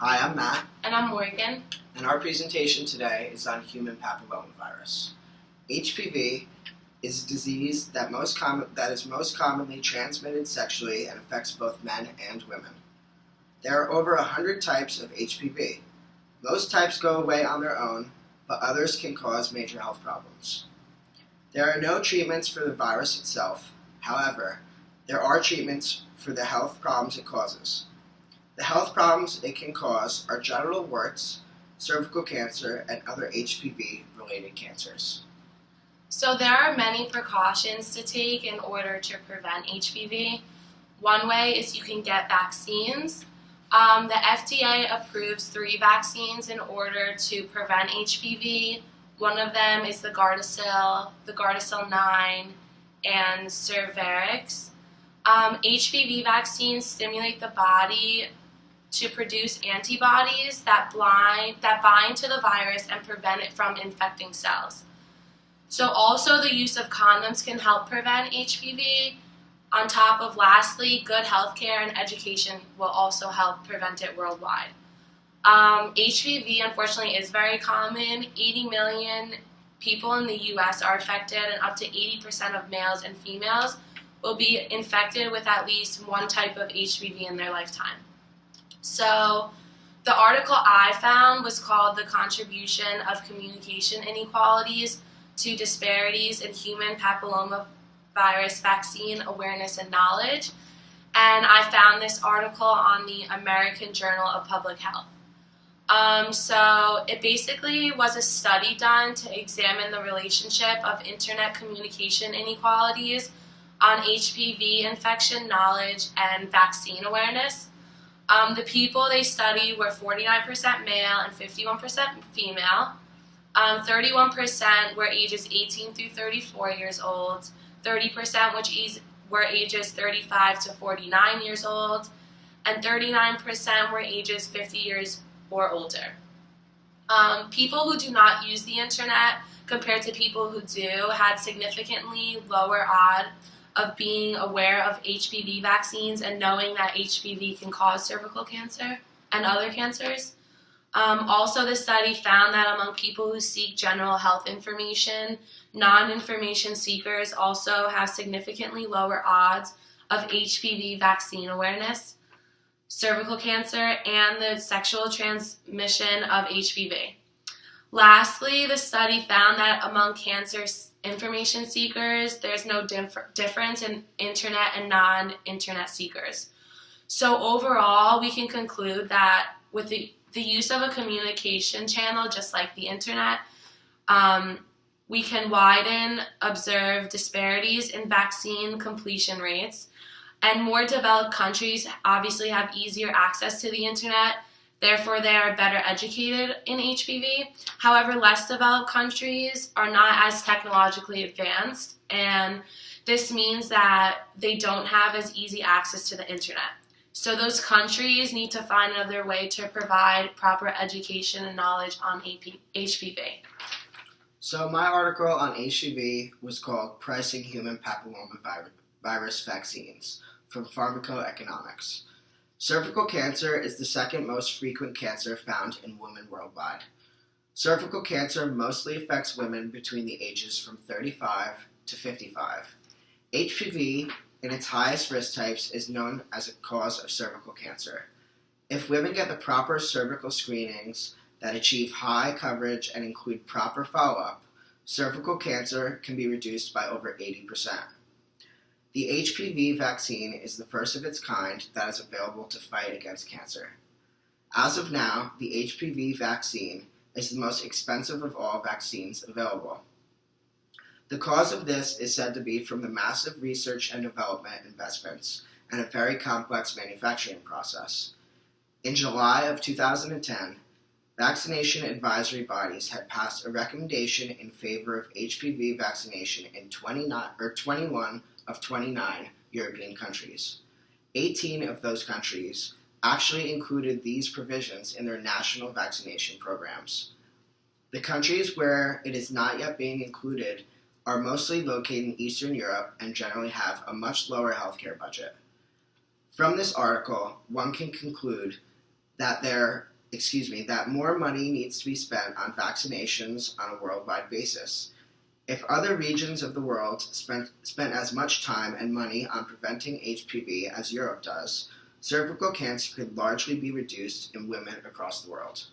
Hi, I'm Matt. And I'm Morgan. And our presentation today is on human papillomavirus. HPV is a disease that is most commonly transmitted sexually and affects both men and women. There are over 100 types of HPV. Most types go away on their own, but others can cause major health problems. There are no treatments for the virus itself. However, there are treatments for the health problems it causes. The health problems it can cause are genital warts, cervical cancer, and other HPV-related cancers. So there are many precautions to take in order to prevent HPV. One way is you can get vaccines. The FDA approves 3 vaccines in order to prevent HPV. One of them is the Gardasil 9, and Cervarix. HPV vaccines stimulate the body to produce antibodies that bind to the virus and prevent it from infecting cells. So also the use of condoms can help prevent HPV. On top of, lastly, good healthcare and education will also help prevent it worldwide. HPV, unfortunately, is very common. 80 million people in the U.S. are affected, and up to 80% of males and females will be infected with at least one type of HPV in their lifetime. So the article I found was called "The Contribution of Communication Inequalities to Disparities in Human Papillomavirus Vaccine Awareness and Knowledge," and I found this article on the American Journal of Public Health. So it basically was a study done to examine the relationship of internet communication inequalities on HPV infection knowledge and vaccine awareness. The people they studied were 49% male and 51% female. 31% were ages 18 through 34 years old, 30% were ages 35 to 49 years old, and 39% were ages 50 years or older. People who do not use the internet compared to people who do had significantly lower odds of being aware of HPV vaccines and knowing that HPV can cause cervical cancer and other cancers. Also, the study found that among people who seek general health information, non-information seekers also have significantly lower odds of HPV vaccine awareness, cervical cancer, and the sexual transmission of HPV. Lastly, the study found that among cancer information seekers, there's no difference in internet and non-internet seekers. So overall, we can conclude that with the use of a communication channel, just like the internet, we can widen observed disparities in vaccine completion rates, and more developed countries obviously have easier access to the internet. Therefore, they are better educated in HPV. However, less developed countries are not as technologically advanced, and this means that they don't have as easy access to the internet. So those countries need to find another way to provide proper education and knowledge on HPV. So my article on HPV was called "Pricing Human Papillomavirus Vaccines" from Pharmacoeconomics. Cervical cancer is the second most frequent cancer found in women worldwide. Cervical cancer mostly affects women between the ages from 35 to 55. HPV, in its highest risk types, is known as a cause of cervical cancer. If women get the proper cervical screenings that achieve high coverage and include proper follow-up, cervical cancer can be reduced by over 80%. The HPV vaccine is the first of its kind that is available to fight against cancer. As of now, the HPV vaccine is the most expensive of all vaccines available. The cause of this is said to be from the massive research and development investments and a very complex manufacturing process. In July of 2010, vaccination advisory bodies had passed a recommendation in favor of HPV vaccination in 21 of 29 European countries. 18 of those countries actually included these provisions in their national vaccination programs. The countries where it is not yet being included are mostly located in Eastern Europe and generally have a much lower healthcare budget. From this article, one can conclude that there that more money needs to be spent on vaccinations on a worldwide basis. If other regions of the world spent as much time and money on preventing HPV as Europe does, cervical cancer could largely be reduced in women across the world.